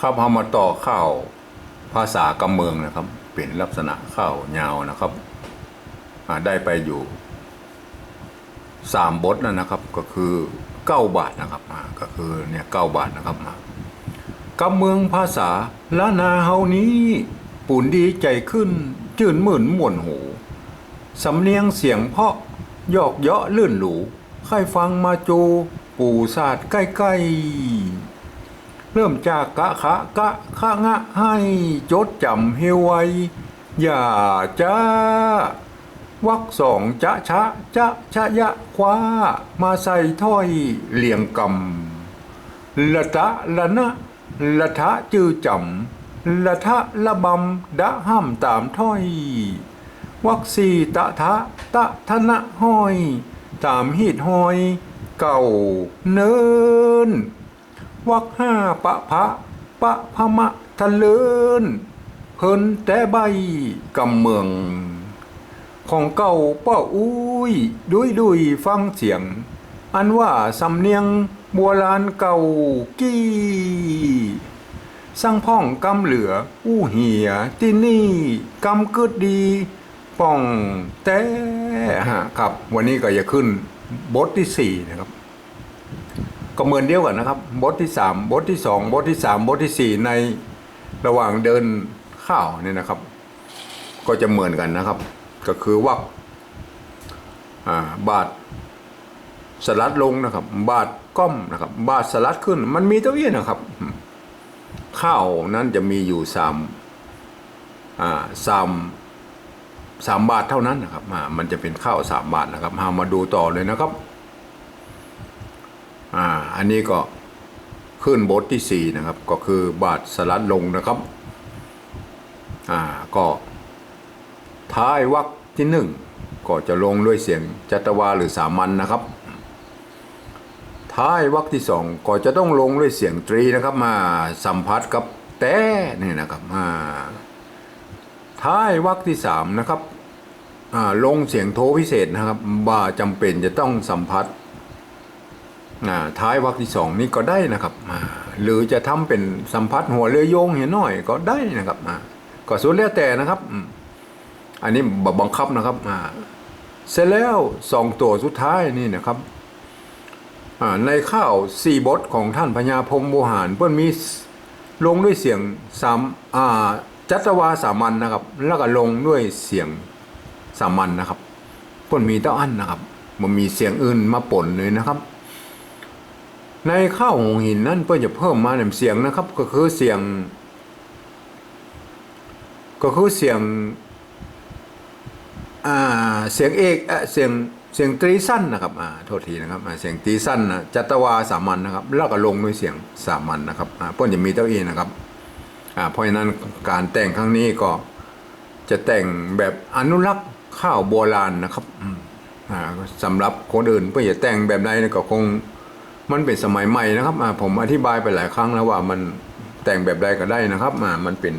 ครับเอามาต่อข้าวภาษากำเมืองนะครับเป็นลักษณะข้าวยาวนะครับได้ไปอยู่3 บทนะครับก็คือ9 บาทนะครับก็คือเนี่ย9 บาทนะครับกำเมืองภาษาละนาเฮานี้ปุ่นดีใจขึ้นจื่นหมื่นม่วนหูสำเนียงเสียงเพาะยอกเยาะลื่นหลูใครฟังมาจูปู่ศาสตร์ใกล้ๆเริ่มจากกะขะงะให้จดจำเฮวไวอย่าจ้าวักสองจะชะยะคว้ามาใส่ถ้อยเลียงกำละตะละนะละทะจือจำละทะละบำดะห้ามตามถ้อยวักสีตะทะตะทนะห้อยตามฮีดห้อยเก่าเนินวักห้าปะพะมะทะเลินเพิ่นแต่ใบกำเมืองของเก่าป้าอุ้ยดุยฟังเสียงอันว่าสำเนียงโบราณเก่ากี้สั่งพ่องกำเหลืออู้เหียที่นี่กำกึดดีป่องแต่ครับวันนี้ก็จะขึ้นบทที่4นะครับก็เหมือนเดียวกันนะครับบทที่3บทที่2บทที่3บทที่4ในระหว่างเดินข้าวเนี่ยนะครับก็จะเหมือนกันนะครับก็คือว่าบาทสลัดลงนะครับบาทก้มนะครับบาทสลัดขึ้นมันมีตัวเอี้ยนะครับข้าวนั้นจะมีอยู่3 บาทเท่านั้นนะครับมันจะเป็นข้าว3 บาทนะครับมาดูต่อเลยนะครับอันนี้ก็ขึ้นบทที่4นะครับก็คือบาทสลัดลงนะครับก็ท้ายวรรคที่1ก็จะลงด้วยเสียงจัตวาหรือสามัญนะครับท้ายวรรคที่2ก็จะต้องลงด้วยเสียงตรีนะครับมาสัมผัสกับแต่นี่นะครับท้ายวรรคที่3นะครับลงเสียงโทพิเศษนะครับบ่าจำเป็นจะต้องสัมผัสท้ายวรรคที่2นี่ก็ได้นะครับหรือจะทำเป็นสัมผัสหัวเรือโยงเห็นหน่อยก็ได้นะครับก็สุดแล้วแต่นะครับอันนี้บังคับนะครับเสร็จแล้ว2 ตัวสุดท้ายนี่นะครับในข้าว4 บทของท่านพญาพรหมโวหารเพื่อนมีลงด้วยเสียงจัตวาสามัญนะครับแล้วก็ลงด้วยเสียงสามัญนะครับเพื่อนมีเต้าอั้นนะครับมันมีเสียงอื่นมาปนเลยนะครับในข้าวหงหินนั่นเพื่อนจะเพิ่มมาหนึ่งเสียงนะครับก็คือเสียงเสียงเอกเสียงตรีสั้นนะครับโทษทีนะครับเสียงตรีสั้นจัตวาสามัญนะครับแล้วก็ลงด้วยเสียงสามัญนะครับเพื่อนจะมีเต้าอี้นะครับเพราะฉะนั้นการแต่งครั้งนี้ก็จะแต่งแบบอนุรักษ์ข้าวโบราณนะครับสำหรับคนอื่นเพื่อจะแต่งแบบใดก็คงมันเป็นสมัยใหม่นะครับผมอธิบายไปหลายครั้งแล้วว่ามันแต่งแบบใดก็ได้นะครับมันเป็น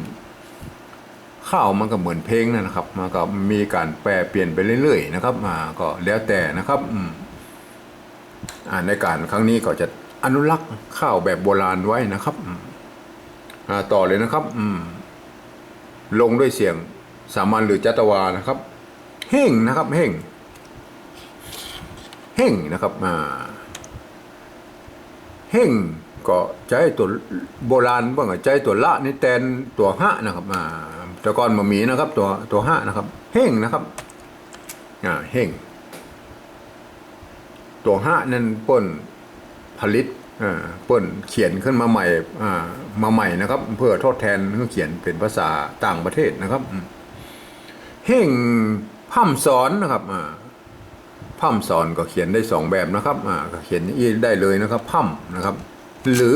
ข้าวมันก็เหมือนเพลงนะครับมันก็มีการแปรเปลี่ยนไปเรื่อยๆนะครับก็แล้วแต่นะครับในการครั้งนี้ก็จะอนุรักษ์ข้าวแบบโบราณไว้นะครับต่อเลยนะครับลงด้วยเสียงสามัญหรือจัตวานะครับเฮ่งนะครับเฮ่งนะครับเฮ่งก็ใจตัวโบราณบ้างใจตัวละนี่แทนตัวหะนะครับแต่ก่อนมามีนะครับตัวหะนะครับเฮ่งนะครับเฮ่งตัวหะนั่นเปิ้นผลิตเปิ้นเขียนขึ้นมาใหม่นะครับเพื่อทดแทนเพื่อเขียนเป็นภาษาต่างประเทศนะครับเฮ่งพร่ำสอนนะครับพร่ำสอนก็เขียนได้2 แบบนะครับก็เขียนอีได้เลยนะครับพร่ำนะครับหรื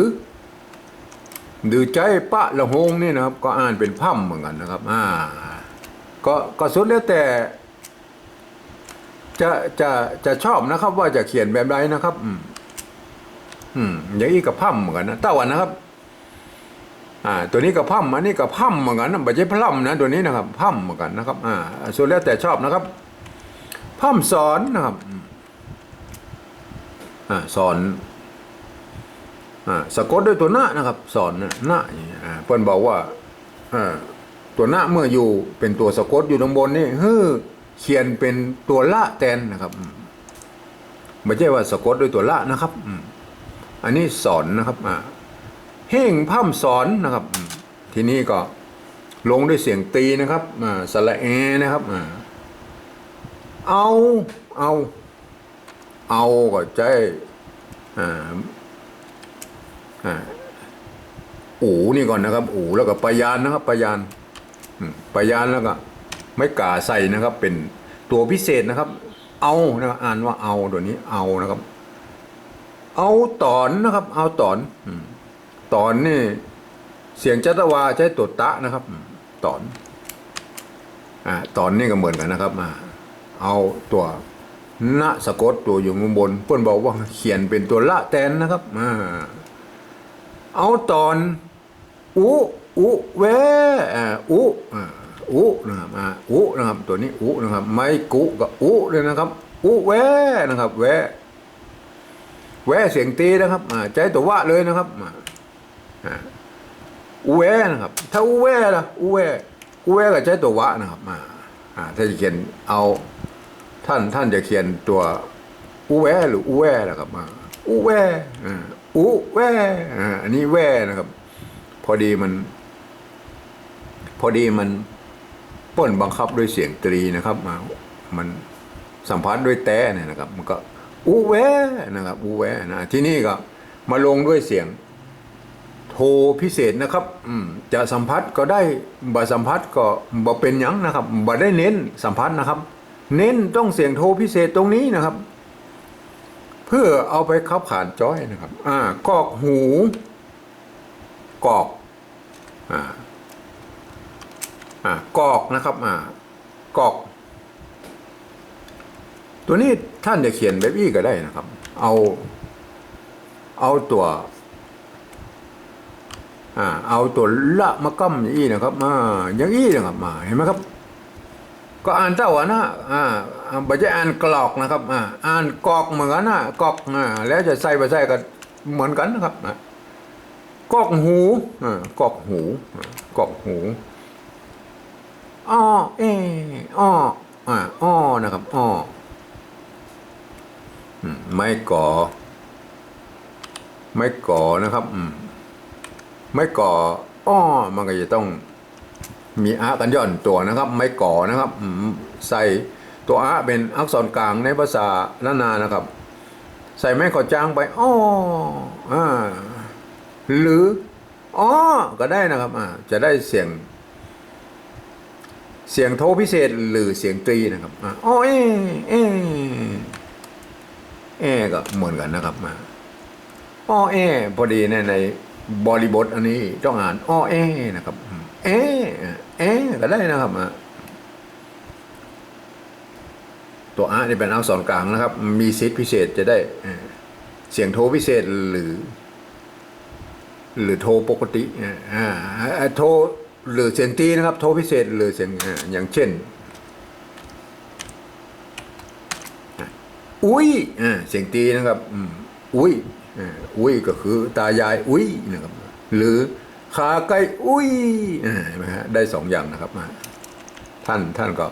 อใจปะละหงนี่นะครับก็อ่านเป็นพร่ำเหมือนกันนะครับก็สุดแล้วแต่จะชอบนะครับว่าจะเขียนแบบใดนะครับอย่างนี้กับพร่ำเหมือนกันนะเต้าวันนะครับตัวนี้กับพร่ำอันนี้กับพร่ำเหมือนกันนะไม่ใช่พร่ำนะตัวนี้นะครับพร่ำเหมือนกันนะครับสุดแล้วแต่ชอบนะครับพร่ำสอนนะครับสอนสะกดด้วยตัวหน้านะครับสอนหน้าอย่างเงี้ย เพิ่นบอกว่าตัวหน้าเมื่ออยู่เป็นตัวสะกดอยู่ตรงบนนี่เขียนเป็นตัวละแทนนะครับไม่ใช่ว่าสะกดด้วยตัวละนะครับอันนี้สอนนะครับเฮ่งพร่ำสอนนะครับทีนี้ก็ลงด้วยเสียงตีนะครับสระเอนะครับเอาก็ใจอูนี่ก่อนนะครับอูแล้วก็ปยานนะครับปยานแล้วก็ไม่กาใส่นะครับเป็นตัวพิเศษนะครับเอานะอ่านว่าเอาตัวนี้เอานะครับเอาตอนนะครับเอาตอนตอนนี่เสียงจัตวาใช้ตัวตะนะครับตอนตอนนี่ก็เหมือนกันนะครับเอาตัวณสะกดตัวอยู่ข้างบนเพื่อนบอกว่าเขียนเป็นตัวละแทนนะครับเอาตอนอุเวอุนะครับอุนะครับตัวนี้อุนะครับไม่กุกับอุเลยนะครับอุเวนะครับแวเสียงตีนะครับใจตัววะเลยนะครับอุเวนะครับถ้าอุเวล่ะอุเวกับใจตัววะนะครับถ้าจะเขียนเอาท่านจะเขียนตัวอุเวหรืออุเวนะครับอุเวอันนี้แวนะครับพอดีมันป้นบังคับด้วยเสียงตรีนะครับมันสัมพันธ์ด้วยแต้เนี่ยนะครับมันก็อุเวนะครับอุเวนะที่นี่ก็มาลงด้วยเสียงโทพิเศษนะครับจะสัมพัทธ์ก็ได้บ่สัมพัทธ์ก็บ่เป็นหยังนะครับบ่ได้เน้นสัมพัทธ์นะครับ เน้นต้องเสียงโทพิเศษตรงนี้นะครับเพื่อเอาไปขับขานจ้อยนะครับกอกหูกอกกอกนะครับกอกตัวนี้ท่านจะเขียนแบบอี้ก็ได้นะครับเอาตัวละมะกั้มอย่างอี้นะครับอย่างอี้นะครับเห็นไหมครับก็อ่านเจ้านะไม่ใช่อ่านกรอกนะครับอ่านกอกเหมือนกันนะกอกแล้วจะใส่ไปใส่ก็เหมือนกันนะครับกอกหูกอกหูกอกหูอ้อนะครับอ้อไม่ก่อนะครับไม่ก่อมันก็จะต้องมีกันย่อนตัวนะครับไม่ก่อนะครับใส่ตัวเป็นอักษรกลางในภาษาล้านนานะครับใส่ไม้ขอจางไปหรือก็ได้นะครับจะได้เสียงโทพิเศษหรือเสียงตรีนะครับก็เหมือนกันนะครับพอดีในบริบทอันนี้ต้องอ่านนะครับก็ได้นะครับตัวนี่เป็นอักษรกลางนะครับมีสิทธิพิเศษจะได้เสียงโทพิเศษหรือโทปกติโทหรือเสียงตีนะครับโทพิเศษหรือเสียงอย่างเช่นอุ้ยเสียงตีนะครับอุ้ยก็คือตายายอุ้ยนะครับหรือขาไก่อุ้ยได้สองอย่างนะครับท่านก็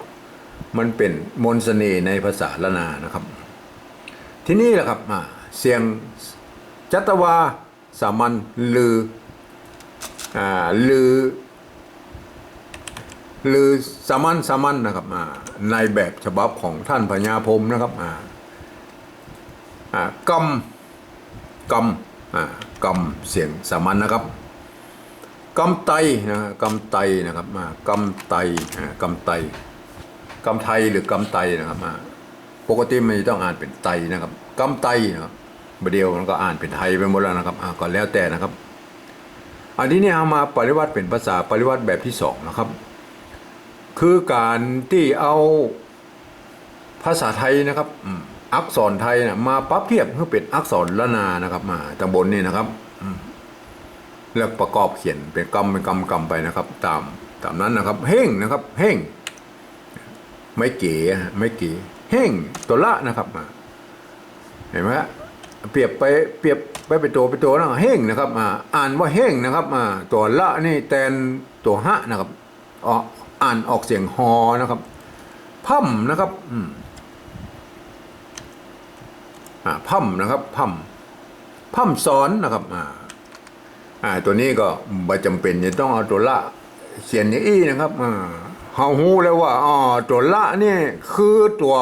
มันเป็นมนต์เสน่ห์ในภาษาละนานะครับที่นี่แหละครับเสียงจัตวาสามัญหรือสามัญนะครับในแบบฉบับของท่านพญาพรหมนะครับกำเสียงสามัญนะครับกำไตนะครับกำไทยหรือกำไตนะครับปกติไม่ต้องอ่านเป็นไตนะครับกำไตนะครับเดียวมันก็อ่านเป็นไทยไปหมดแล้วนะครับก็แล้วแต่นะครับอันนี้เนี่ยเอามาปริวัติเป็นภาษาปริวัติแบบที่2นะครับคือการที่เอาภาษาไทยนะครับอักษรไทยนะมาปรับเทียบเพื่อเป็นอักษรละนานะครับตางบนนี่นะครับแล้วประกอบเขียนเป็นกำไปนะครับตามนั้นนะครับเฮ่งนะครับเฮ่งไม่เก๋เฮ่งตัวละนะครับเห็นไหมฮะ เปรียบไปเปรียบไปเป็นตัวนะเฮงนะครับอ่านว่าเฮงนะครับตัวละนี่แทนตัวหะนะครับอ่านออกเสียงฮอนะครับพั่มนะครับพั่มนะครับพั่มสอนนะครับตัวนี้ก็ไม่จำเป็นจะต้องเอาตัวละเขียนอย่างอี้นะครับเฮาฮู้แล้วว่าตัวละนี่คือตัว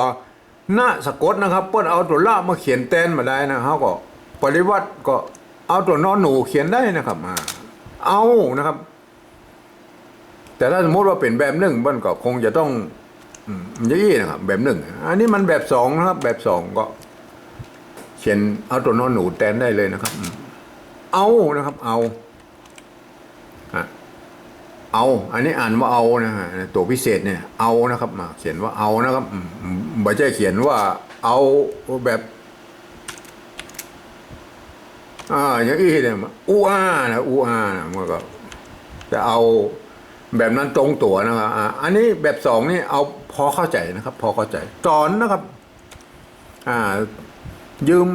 ณสะกดนะครับเปิ้นเอาตัวละมาเขียนแทนมาได้นะเฮาก็ปริวัติก็เอาตัวนอนหนูเขียนได้นะครับเอานะครับแต่ถ้าสมมติว่าเป็นแบบหนึ่งเปิ้นก็คงจะต้องอย่างอี้นะครับแบบหนึ่งอันนี้มันแบบสองนะครับแบบสองก็เขียนเอาตัวนอนหนูแทนได้เลยนะครับเอานะครับเอาอันนี้อ่านว่าเอานะฮะตัวพิเศษเนี่ยเอานะครับเขียนว่าเอานะครับไม่ใช่เขียนว่าเอาแบบอย่างอี้เนี่ยอูอานะอูอานะมันก็จะเอาแบบนั้นตรงตัวนะครับอันนี้แบบสองนี่เอาพอเข้าใจนะครับ พอเข้าใจตอนนะครับยืม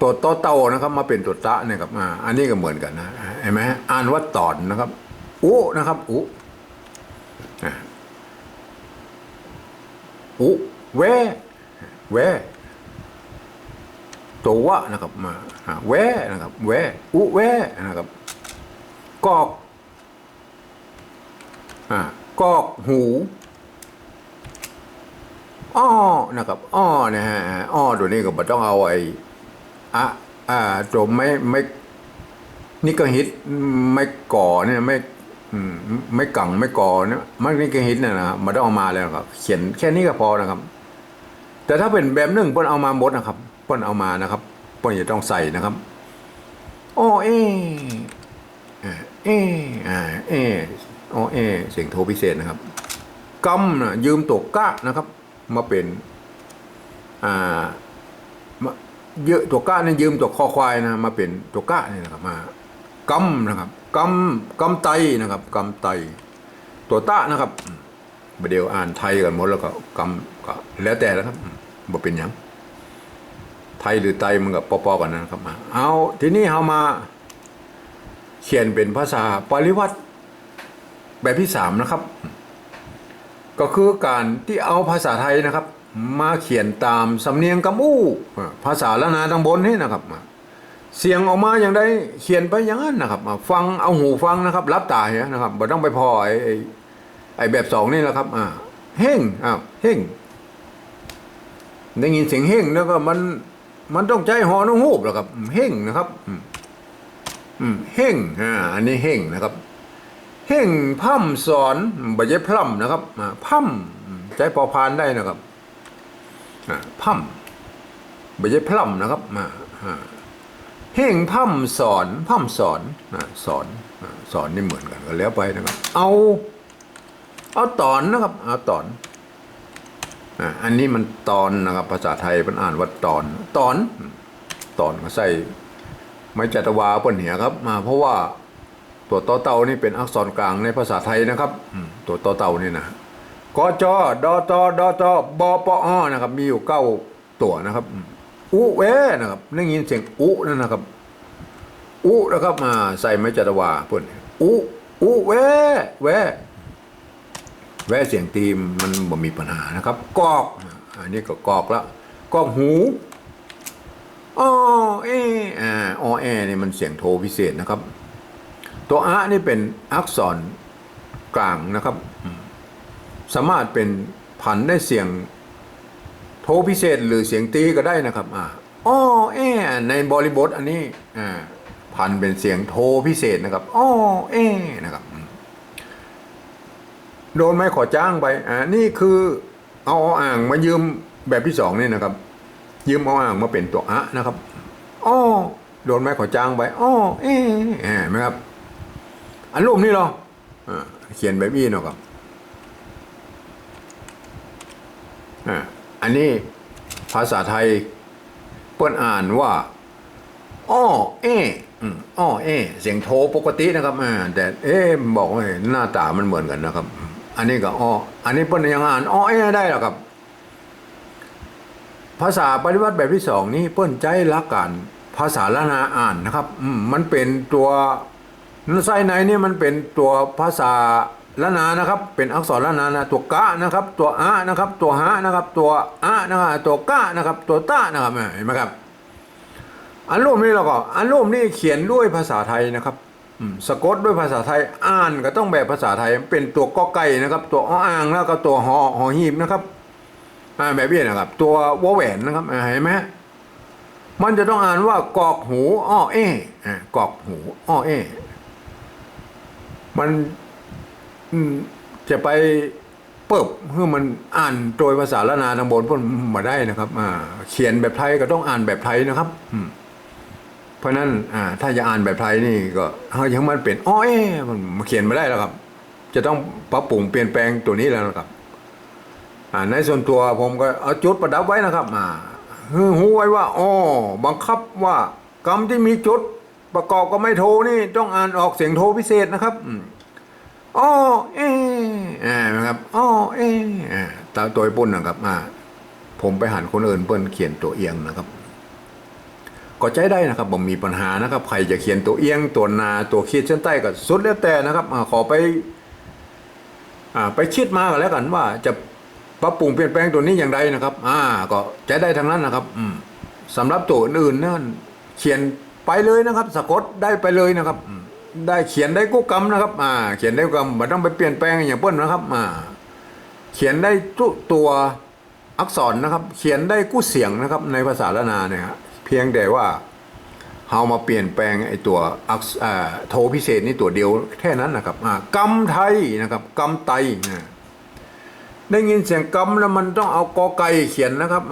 ตัวเต่านะครับมาเป็นตัวตะเนี่ยครับอันนี้ก็เหมือนกันนะเห็นไหมอ่านว่าตอนนะครับอุนะครับอุแวตัววะนะครับแวนะครับแวอุแวนะครับกอกหูนะครับนะฮะตัวนี้ก็ไม่ต้องเอาตัวไม่นี่ก็ฮิตไม่ก่อเนี่ยไม่กังไม่ก่อเนี่ยมันนี่ก็ฮิตนะมันต้องเอามาแล้วครับเขียนแค่นี้ก็พอนะครับแต่ถ้าเป็นแบบหนึ่งเพิ่นเอามาหมดนะครับเพิ่นเอามานะครับเพิ่นจะต้องใส่นะครับเสียงโทพิเศษนะครับกำนะยืมตัวกะนะครับมาเป็นเยอะตัวก้าเนี่ยยืมตัวคอควายนะมาเป็นตัวก้าเนี่ยนะครับกำนะครับกำไตนะครับกำไตตัวตะนะครับเดี๋ยวอ่านไทยกันหมดแล้วก็แล้วแต่แล้วครับบ่เป็นอย่างไทยหรือไตมันก็ปอๆกันนะครับเอาทีนี้เรามาเขียนเป็นภาษาปริวัติแบบที่3นะครับก็คือการที่เอาภาษาไทยนะครับมาเขียนตามสำเนียงกำอู้ภาษาละนาทางบนนี่นะครับเสียงออกมาอย่างไรเขียนไปอย่างนั้นนะครับฟังเอาหูฟังนะครับรับตาเนี่ยนะครับไม่ต้องไปพอไอ้แบบสองนี่แหละครับเฮ่งเฮ่งได้ยินเสียงเฮ่งแล้วก็มันต้องใจหอน้องหูบแล้วครับเฮ่งนะครับเฮ่งอันนี้เฮ่งนะครับเฮ่งพั่มสอนบ่ใช่พร่ำนะครับพั่มใจพอพานได้นะครับพั่มไม่ใช่พร่ำนะครับเฮ่งพั่มสอนสอนนี่เหมือนกันก็แล้วไปนะครับเอาตอนนะครับเอาตอนอันนี้มันตอนนะครับภาษาไทยมันอ่านว่าตอนก็ใส่ไม้จัตวาปนเหียครับเพราะว่าตัวต่อเต่านี่เป็นอักษรกลางในภาษาไทยนะครับตัวต่อเต่านี่นะกจดตดตบปอนะครับมีอยู่9ตัวนะครับอุเวนะครับได้ยินเสียงอุนั่นนะครับอุนะครับใส่ไม้จัตวาเพิ่นอุเวเสียงตีมมันบ่มีปัญหานะครับกอกอันนี้ก็กอกละกอกหูนี่มันเสียงโทพิเศษนะครับตัวนี่เป็นอักษรกลางนะครับสามารถเป็นผันได้เสียงโทพิเศษหรือเสียงตีก็ได้นะครับในบริบทอันนี้ผันเป็นเสียงโทพิเศษนะครับนะครับโดนไม่ขอจ้างไปนี่คือเอาอ่างมายืมแบบที่2นี่นะครับยืมเอาอ่างมาเป็นตัวนะครับโดนไม่ขอจ้างไปไหมครับอันรูปนี้เหรอเขียนแบบนี้เนาะครับอันนี้ภาษาไทยเปิ้นอ่านว่าเสียงโทปกตินะครับแต่บอกว่าหน้าตามันเหมือนกันนะครับอันนี้ก็อันนี้เปิ้นยังอ่านได้หรอครับภาษาปฏิวัติแบบที่2นี่เปิ้นใจรักการ ภาษาละนาอ่านนะครับมันเป็นตัวไส้ในนี่มันเป็นตัวภาษาละนานะครับเป็นอักษรละนานะตัวกะนะครับตัวอะนะครับตัวฮะนะครับตัวอะนะครับตัวกะนะครับตัวตะนะครับเห็นไหมครับอันรูปนี้เราก็อันรูปนี้เขียนด้วยภาษาไทยนะครับสะกดด้วยภาษาไทยอ่านก็ต้องแบบภาษาไทยเป็นตัวกอไก่นะครับตัวออ่างแล้วก็ตัวหอหีบนะครับแบบนี้นะครับตัววอแหวนนะครับเห็นไหมมันจะต้องอ่านว่ากอกหูอ้อเอกอกหูอ้อเอมันจะไปเปิบเพื่อมันอ่านโดยภาษาละนาทางบนพ้นมาได้นะครับเขียนแบบไทยก็ต้องอ่านแบบไทยนะครับเพราะนั้นถ้าจะอ่านแบบไทยนี่ก็ยังมันเป็นอ้อเอมันเขียนมาได้แล้วครับจะต้องปรับปรุงเปลี่ยนแปลงตัวนี้แล้วนะครับในส่วนตัวผมก็เอาจุดประดับไว้นะครับหูไว้ว่าบังคับว่ากรรมที่มีจุดประกอบกับไม่โทนี่ต้องอ่านออกเสียงโทพิเศษนะครับนะครับตามตัวปุ่นนะครับผมไปหันคนอื่นเปิ้นเขียนตัวเอียงนะครับก็ใจได้นะครับผมมีปัญหานะครับใครจะเขียนตัวเอียงตัวนาตัวขีดเส้นใต้ก็สุดแล้วแต่นะครับขอไปคิดมากันแล้วกันว่าจะปรับปรุงเปลี่ยนแปลงตัวนี้อย่างไรนะครับก็ใจได้ทั้งนั้นนะครับสำหรับตัวอื่นนั่นเขียนไปเลยนะครับสะกดได้ไปเลยนะครับได้เขียนได้กู้กรรมนะครับเขียนได้กู้กรรมไม่ต้องไปเปลี่ยนแปลงอย่างเปิ้ลนะครับเขียนได้ตัวอักษรนะครับเขียนได้กู้เสียงนะครับในภาษาละนาเนี่ยเพียงแต่ว่าเอามาเปลี่ยนแปลงไอ้ตัวโทพิเศษนี่ตัวเดียวแค่นั้นนะครับกรรมไทยนะครับกรรมไตได้ยินเสียงกำแล้วมันต้องเอากอไก่เขียนนะครับ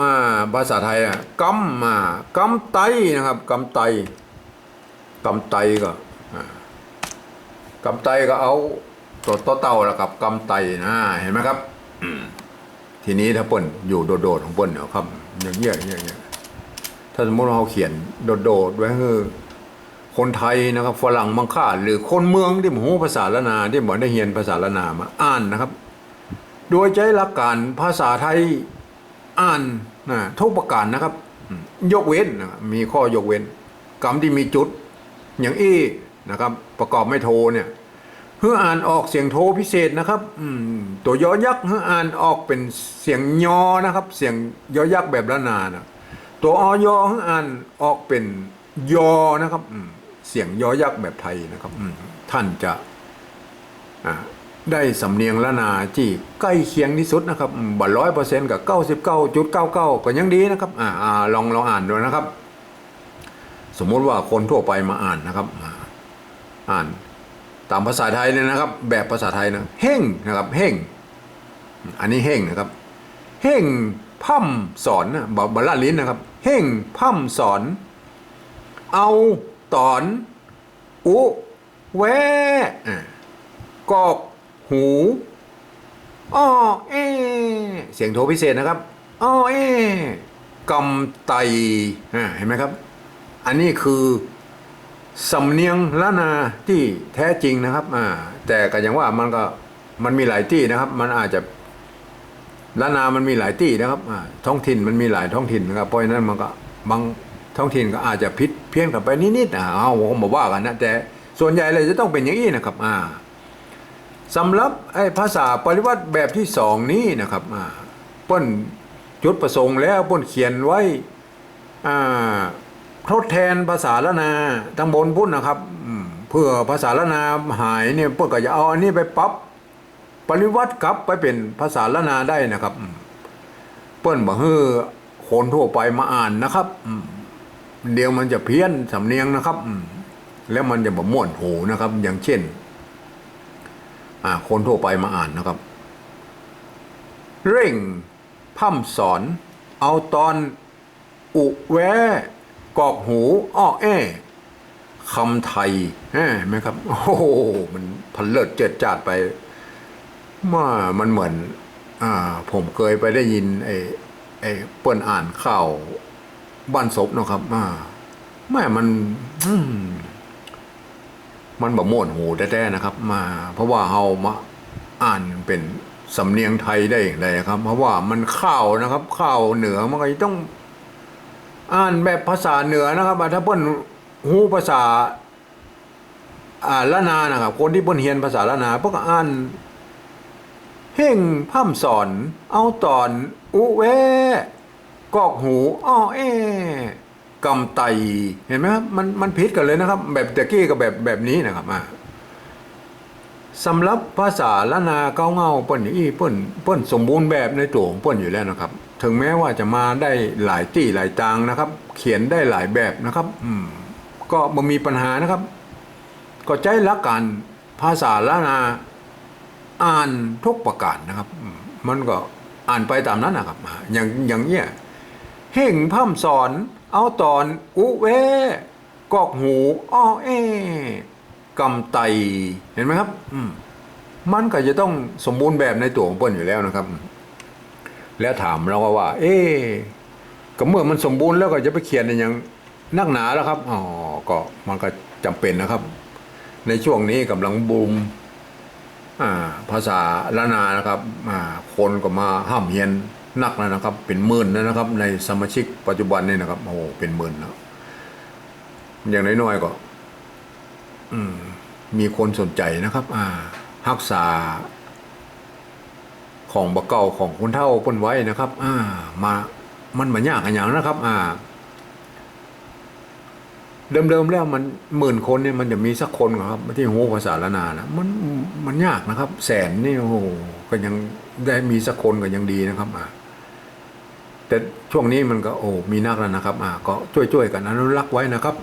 ภาษาไทยกำกำไตนะครับกำไตกำไตก็กำไตก็เอาตัวเต่าแล้วกับกำไตเห็นไหมครับทีนี้ถ้าเปิ้นอยู่โดดๆของเปิ้นเนี่ยครับอย่างเงี้ยถ้าสมมติเราเขียนโดดไว้คือคนไทยนะครับฝรั่งมังค่าหรือคนเมืองที่หมู่ภาษาละนาที่หมอได้เรียนภาษาละนามาอ่านนะครับโดยใช้หลักการภาษาไทยอ่านทุกประการนะครับยกเว้นมีข้อยกเว้นกรรมที่มีจุดอย่างนะครับประกอบไม่โทเนี่ยเพื่ออ่านออกเสียงโทพิเศษนะครับตัวยอยักษ์เพื่ออ่านออกเป็นเสียงยอนะครับเสียงยอยักษ์แบบละนานะตัวอยอเพื่ออ่านออกเป็นยอนะครับเสียงยอยักษ์แบบไทยนะครับท่านจะได้สำเนียงละนาที่ใกล้เคียงที่สุดนะครับบ่100%กับ99.99ก็ยังดีนะครับลองอ่านดูนะครับสมมติว่าคนทั่วไปมาอ่านนะครับอ่านตามภาษาไทยเนี่ยนะครับแบบภาษาไทยนะเฮ่งนะครับเฮ่งอันนี้เฮ่งนะครับเฮ่งพ่ำสอนนะบาลาลิ้นนะครับเฮ่งพ่ำสอนเอาตอนอุแวกอกหูเสียงโทพิเศษนะครับกำไตเห็นไหมครับอันนี้คือสำเนียงละนาที่แท้จริงนะครับแต่ก็อย่างว่ามันมีหลายที่นะครับมันอาจจะละนามันมีหลายที่นะครับท้องถิ่นมันมีหลายท้องถิ่นนะครับเพราะฉะนั้นมันก็บางท้องถิ่นก็อาจจะผิดเพี้ยนกันไปนิดผมบอกว่ากันนะแต่ส่วนใหญ่เลยจะต้องเป็นอย่างนี้นะครับสำหรับภาษาปริวัติแบบที่2นี้นะครับเปิ้นจุดประสงค์แล้วเปิ้นเขียนไว้ทดแทนภาษาละนาทั้งบนพุ่นนะครับเพื่อภาษาละนาหายเนี่ยเปิ้นก็จะเอาอันนี้ไปปรับปริวัติกลับไปเป็นภาษาละนาได้นะครับเปิ้นบอกให้คนทั่วไปมาอ่านนะครับเดี๋ยวมันจะเพี้ยนสำเนียงนะครับแล้วมันจะบ่ม่วนหูนะครับอย่างเช่นคนทั่วไปมาอ่านนะครับเร่งพ่ำสอนเอาตอนอุแวกอกหูคำไทยไหมครับโอ้โหมันพันเลิศเจิดจาดไปมันเหมือนผมเคยไปได้ยินไอ้เปิ้นอ่านข่าวบ้านศพนะครับแม่มันแบบม่วนหูแท้ๆนะครับเพราะว่าเรามาอ่านเป็นสำเนียงไทยได้อย่างไรครับเพราะว่ามันข้าวนะครับข้าวเหนือมันก็ต้อง อ่านแบบภาษาเหนือนะครับถ้าเพิ่นฮู้ภาษาละนานะครับ คนที่เพิ่นเรียนภาษาละนาเพิ่นก็อ่านเฮ่งพร่ำสอนเอาตอนอุแวกอกหูอ้อกำไตเห็นไหมครับมันผิดกันเลยนะครับ แบบตะกี้กับแบบนี้นะครับสำหรับภาษาละนาเก้าเงาเปิ้นนี่เปิ้นสมบูรณ์แบบในตัวของเปิ้นอยู่แล้วนะครับ ถึงแม้ว่าจะมาได้หลายตี้หลายตางนะครับ เขียนได้หลายแบบนะครับก็บ่มีปัญหานะครับ ก็ใจหลักการภาษาละนาอ่านทุกประการนะครับมันก็อ่านไปตามนั้นนะครับอย่างเนี้ยเฮ่งพร่ำสอนเอาตอนอุเวกอกหูอ้อกำไตเห็นไหมครับมันก็จะต้องสมบูรณ์แบบในตัวของเปิ้นอยู่แล้วนะครับ แล้วถามเราว่าก็เมื่อมันสมบูรณ์แล้วก็จะไปเขียนอย่างนักหนาแล้วครับก็มันก็จำเป็นนะครับ ในช่วงนี้กำลังบูมภาษาละนานะครับคนก็มาห้ามเรียนนักแล้วนะครับ เป็นหมื่นนะครับ ในสมาชิกปัจจุบันนี่นะครับโอ้เป็นหมื่นแล้วอย่างน้อยๆก็มีคนสนใจนะครับรักษาของบะเก่าของคนเฒ่าเพิ่นไว้นะครับมันยากอย่างนะครับเดิมๆแล้วมันหมื่นคนเนี่ยมันจะมีสักคนครับที่ฮู้ภาษาละนานะมันยากนะครับ แสนนี่โอ้โหก็ยังได้มีสักคนก็ยังดีนะครับแต่ช่วงนี้มันก็มีนักแล้วนะครับก็ช่วยๆกันอนุรักษ์ไว้นะครับ